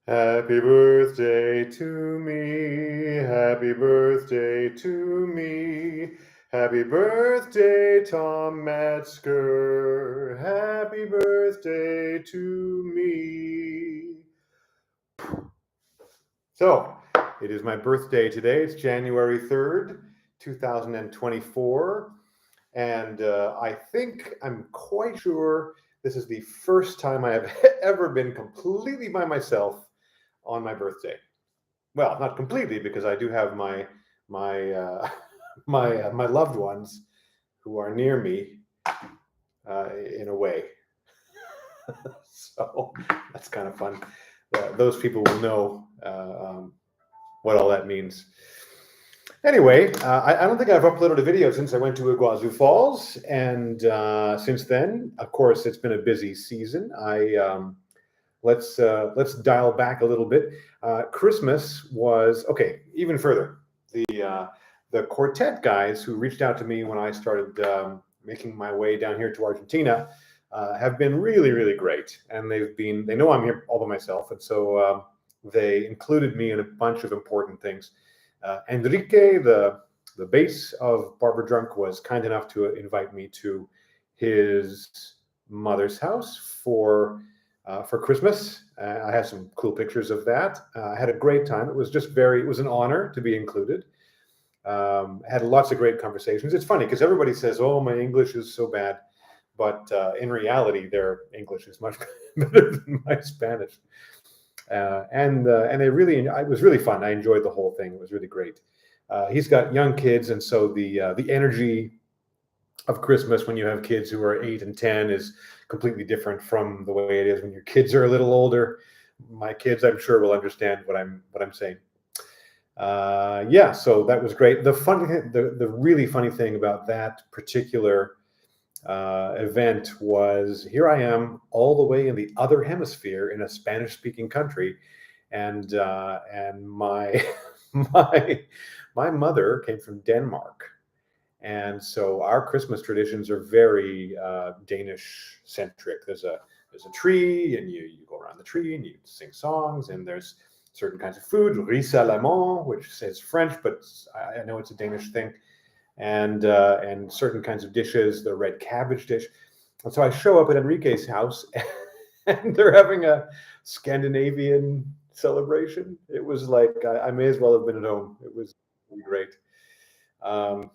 Happy birthday to me. Happy birthday to me. Happy birthday, Tom Metzger. Happy birthday to me. So, it is my birthday today. It's January 3rd, 2024. And I'm quite sure this is the first time I have ever been completely by myself on my birthday. Well, not completely, because I do have my my loved ones who are near me in a way. So that's kind of fun. Those people will know what all that means. Anyway, I don't think I've uploaded a video since I went to Iguazu Falls, and since then, of course, it's been a busy season. Let's dial back a little bit. Christmas was okay. Even further, the quartet guys who reached out to me when I started making my way down here to Argentina have been really great, and they know I'm here all by myself, and so they included me in a bunch of important things. Enrique, the bass of Barber Drunk, was kind enough to invite me to his mother's house for Christmas. I have some cool pictures of that. I had a great time. It was an honor to be included. Had lots of great conversations. It's funny because everybody says, "Oh, my English is so bad," but in reality, their English is much better than my Spanish. And it was really fun. I enjoyed the whole thing. It was really great. He's got young kids, and so the energy of Christmas when you have kids who are 8 and 10 is completely different from the way it is when your kids are a little older. My kids, I'm sure, will understand what I'm saying. Yeah, so that was great. The really funny thing about that particular event was here I am all the way in the other hemisphere in a Spanish-speaking country, and my my mother came from Denmark, and so our Christmas traditions are very Danish centric. There's a tree, and you go around the tree and you sing songs, and there's certain kinds of food, riz à l'amande, which says French, but I know it's a Danish thing, and certain kinds of dishes, the red cabbage dish. And so I show up at Enrique's house, and they're having a Scandinavian celebration. It was like I may as well have been at home. It was really great. Um,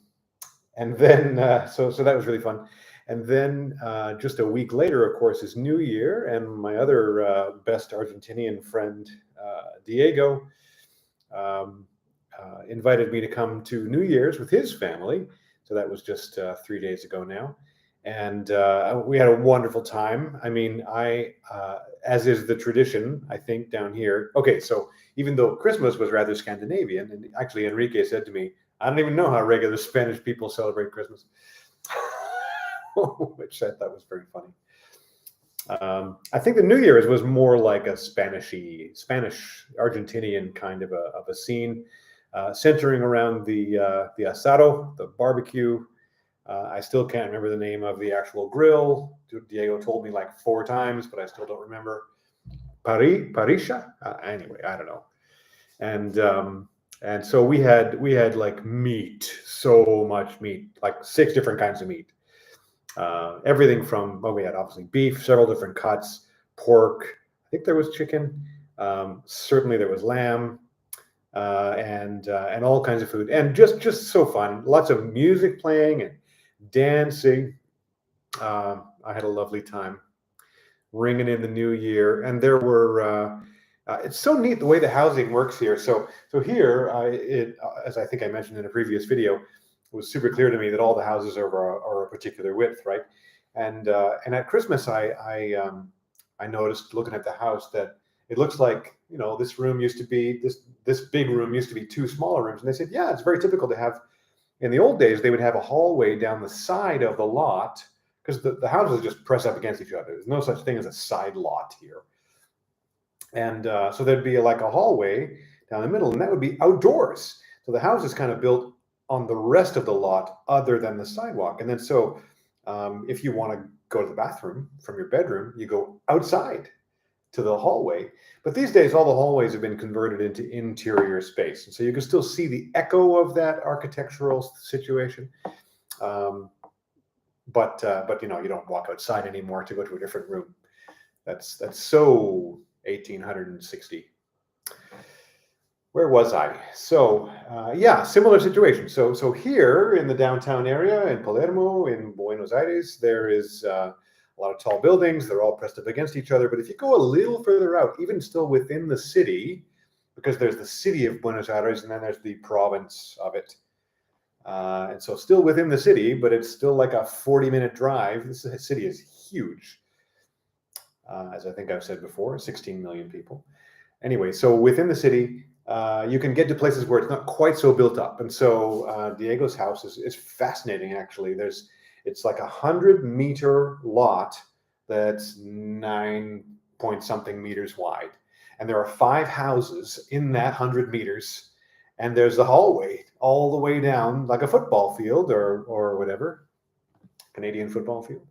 and then so that was really fun. And then just a week later, of course, is New Year, and my other best Argentinian friend, Diego, um, invited me to come to New Year's with his family. So that was just 3 days ago now, and we had a wonderful time. I mean, as is the tradition, I think down here. Okay, so even though Christmas was rather Scandinavian, and actually Enrique said to me, "I don't even know how regular Spanish people celebrate Christmas," which I thought was very funny. I think the New Year's was more like a Spanish Argentinian kind of a scene, centering around the asado, the barbecue. I still can't remember the name of the actual grill. Diego told me like 4 times, but I still don't remember. Parisha? Anyway, I don't know. And so we had like meat, so much meat, like 6 different kinds of meat. Everything from, well, we had obviously beef, several different cuts, pork. I think there was chicken. Certainly there was lamb, and all kinds of food, and just so fun. Lots of music playing and dancing. I had a lovely time ringing in the new year, and there were. It's so neat the way the housing works here. So here, as I think I mentioned in a previous video, it was super clear to me that all the houses are a particular width, right? And at Christmas, I noticed looking at the house that it looks like, this room used to be this big room used to be 2 smaller rooms, and they said, yeah, it's very typical to have. In the old days, they would have a hallway down the side of the lot because the houses just press up against each other. There's no such thing as a side lot here. And so there'd be like a hallway down the middle, and that would be outdoors. So the house is kind of built on the rest of the lot other than the sidewalk. And then so if you want to go to the bathroom from your bedroom, you go outside. to the hallway. But these days, all the hallways have been converted into interior space. And so you can still see the echo of that architectural situation. But you don't walk outside anymore to go to a different room. That's so 1860. Where was I? So yeah, similar situation. So here in the downtown area in Palermo, in Buenos Aires, there is a lot of tall buildings. They're all pressed up against each other. But if you go a little further out, even still within the city, because there's the city of Buenos Aires and then there's the province of it. And so still within the city, but it's still like a 40-minute drive. This city is huge. As I think I've said before, 16 million people. Anyway, so within the city, you can get to places where it's not quite so built up. And so Diego's house is fascinating, actually. It's like 100-meter lot that's 9 point something meters wide. And there are 5 houses in that 100 meters. And there's the hallway all the way down, like a football field or whatever, Canadian football field.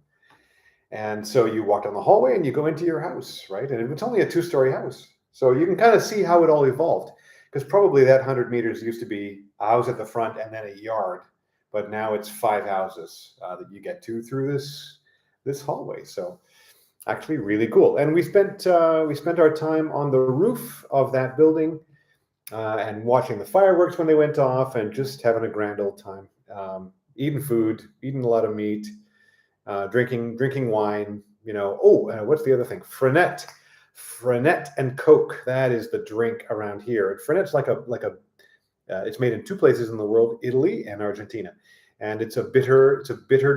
And so you walk down the hallway and you go into your house, right? And it's only a 2-story house. So you can kind of see how it all evolved. Because probably that 100 meters used to be a house at the front and then a yard. But now it's 5 houses that you get to through this hallway. So actually really cool. And we spent our time on the roof of that building and watching the fireworks when they went off and just having a grand old time. Eating food, eating a lot of meat, drinking wine. What's the other thing? Frenet and Coke. That is the drink around here. And Frenet's it's made in 2 places in the world, Italy and Argentina. And it's a bitter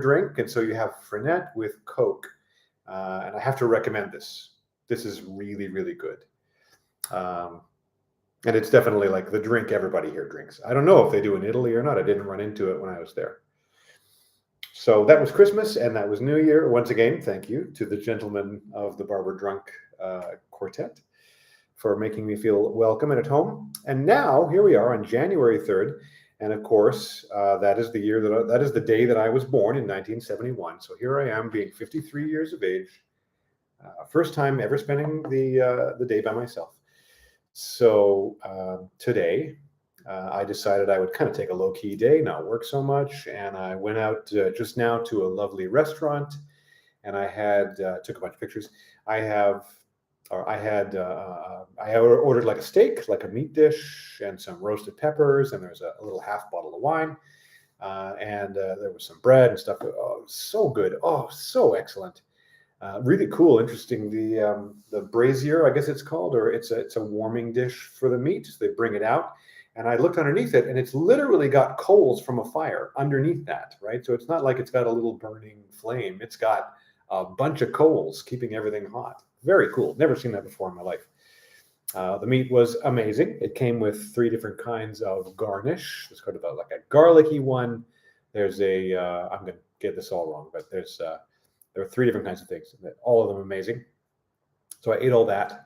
drink. And so you have Frenet with Coke. And I have to recommend this. This is really, really good. And it's definitely like the drink everybody here drinks. I don't know if they do in Italy or not. I didn't run into it when I was there. So that was Christmas and that was New Year. Once again, thank you to the gentlemen of the Barber Drunk Quartet for making me feel welcome and at home. And now here we are on January 3rd. And of course, that is the day that I was born in 1971. So here I am being 53 years of age. First time ever spending the day by myself. So today, I decided I would kind of take a low-key day, not work so much, and I went out just now to a lovely restaurant, and I took a bunch of pictures. I had ordered like a steak, like a meat dish, and some roasted peppers, and there's a little half bottle of wine, and there was some bread and stuff. Oh, so good! Oh, so excellent! Really cool, interesting. The brazier, I guess it's called, or it's a warming dish for the meat. So they bring it out, and I looked underneath it, and it's literally got coals from a fire underneath that, right? So it's not like it's got a little burning flame. It's got a bunch of coals keeping everything hot. Very cool. Never seen that before in my life. The meat was amazing. It came with 3 different kinds of garnish. It's kind of like a garlicky one. There's I'm going to get this all wrong, but there are 3 different kinds of things, all of them amazing. So I ate all that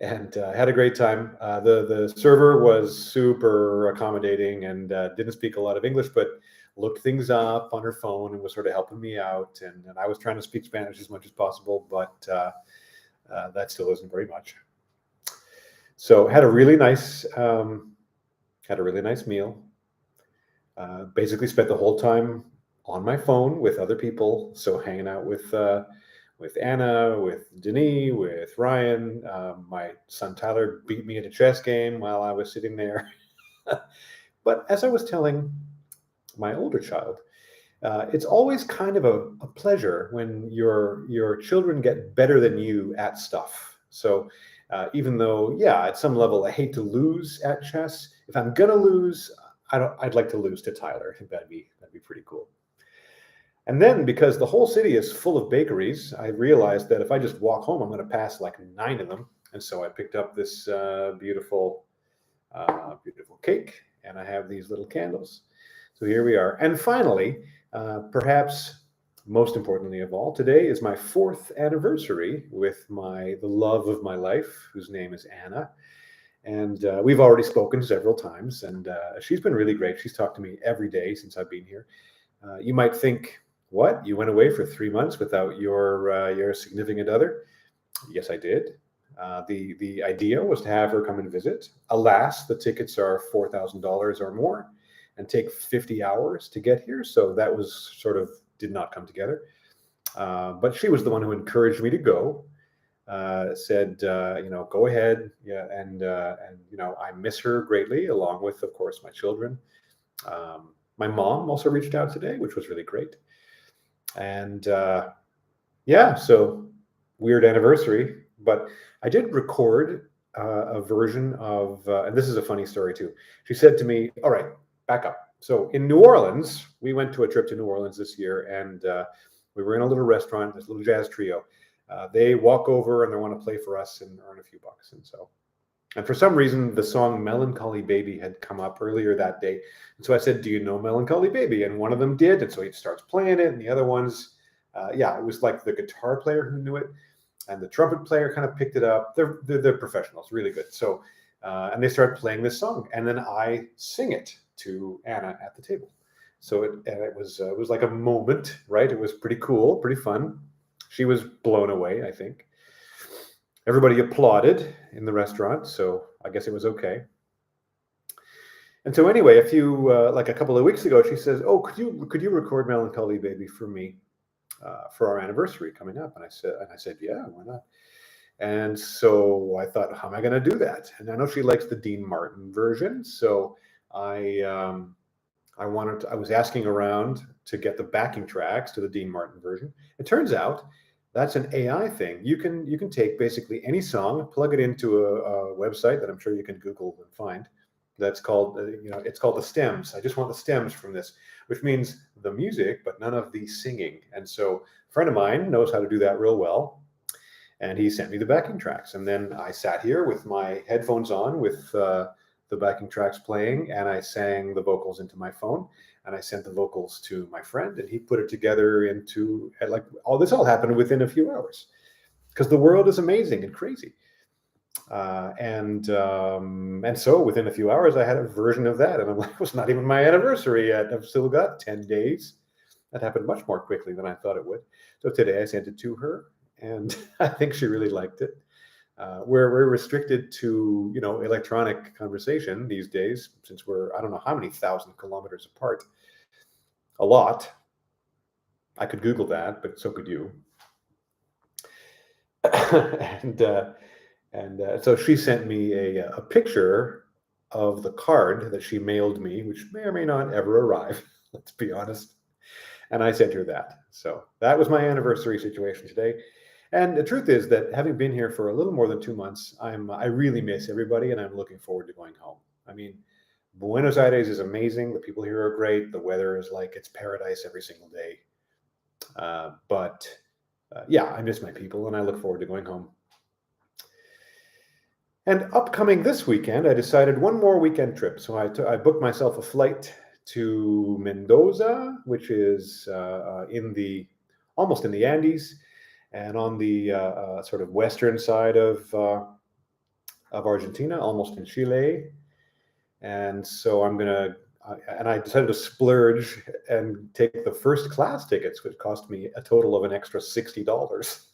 and had a great time. The server was super accommodating and didn't speak a lot of English, but looked things up on her phone and was sort of helping me out. And I was trying to speak Spanish as much as possible, but that still isn't very much. So had a really nice meal. Basically spent the whole time on my phone with other people. So hanging out with Anna, with Denis, with Ryan. My son Tyler beat me at a chess game while I was sitting there. But as I was telling my older child, it's always kind of a pleasure when your children get better than you at stuff. So even though, yeah, at some level I hate to lose at chess, if I'm gonna lose, I'd like to lose to Tyler. I think that'd be pretty cool. And then because the whole city is full of bakeries, I realized that if I just walk home, I'm going to pass like 9 of them. And so I picked up this beautiful cake, and I have these little candles. So here we are. And finally, perhaps most importantly of all, today is my 4th anniversary with the love of my life, whose name is Anna. And we've already spoken several times, and she's been really great. She's talked to me every day since I've been here. You might think, what? You went away for 3 months without your significant other? Yes, I did. The idea was to have her come and visit. Alas, the tickets are $4,000 or more and take 50 hours to get here. So that was sort of did not come together. But she was the one who encouraged me to go. Said, go ahead. Yeah, and I miss her greatly, along with, of course, my children. My mom also reached out today, which was really great. And so weird anniversary. But I did record a version of, and this is a funny story too. She said to me, "All right, back up." So in New Orleans, we went to a trip to New Orleans this year, and we were in a little restaurant, this little jazz trio. They walk over and they want to play for us and earn a few bucks. And for some reason, the song Melancholy Baby had come up earlier that day. And so I said, "Do you know Melancholy Baby?" And one of them did. And so he starts playing it. And the other ones, it was like the guitar player who knew it. And the trumpet player kind of picked it up. They're professionals, really good. So, and they start playing this song. And then I sing it to Anna at the table. So it was like a moment, right? It was pretty cool, pretty fun. She was blown away, I think. Everybody applauded in the restaurant, so I guess it was okay. And so anyway, a couple of weeks ago, she says, "Oh, could you record Melancholy Baby for me for our anniversary coming up?" And I said, "Yeah, why not?" And so I thought, how am I going to do that? And I know she likes the Dean Martin version, so I was asking around to get the backing tracks to the Dean Martin version. It turns out that's an AI thing. You can take basically any song, plug it into a website that I'm sure you can Google and find. That's called, it's called the stems. I just want the stems from this, which means the music, but none of the singing. And so a friend of mine knows how to do that real well. And he sent me the backing tracks. And then I sat here with my headphones on with the backing tracks playing, and I sang the vocals into my phone, and I sent the vocals to my friend, and he put it together into all happened within a few hours, because the world is amazing and crazy. And so within a few hours, I had a version of that, and I'm like, it was not even my anniversary yet. I've still got 10 days. That happened much more quickly than I thought it would. So today I sent it to her, and I think she really liked it. We're restricted to, electronic conversation these days, since we're, I don't know how many thousand kilometers apart. A lot. I could Google that, but so could you. So she sent me a picture of the card that she mailed me, which may or may not ever arrive, let's be honest. And I sent her that. So that was my anniversary situation today. And the truth is that having been here for a little more than 2 months, I really miss everybody, and I'm looking forward to going home. I mean, Buenos Aires is amazing. The people here are great. The weather is like it's paradise every single day. But I miss my people, and I look forward to going home. And upcoming this weekend, I decided one more weekend trip. So I booked myself a flight to Mendoza, which is almost in the Andes, and on the sort of western side of Argentina, almost in Chile. And so I decided to splurge and take the first class tickets, which cost me a total of an extra $60.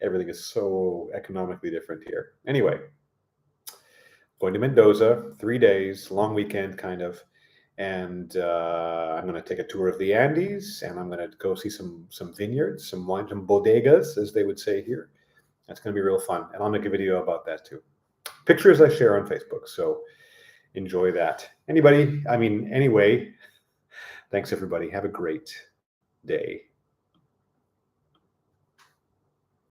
Everything is so economically different here. Anyway, going to Mendoza, 3 days, long weekend kind of. And I'm going to take a tour of the Andes, and I'm going to go see some vineyards, some wine, some bodegas, as they would say here. That's going to be real fun. And I'll make a video about that too. Pictures I share on Facebook, so enjoy that. Anyway, thanks everybody. Have a great day.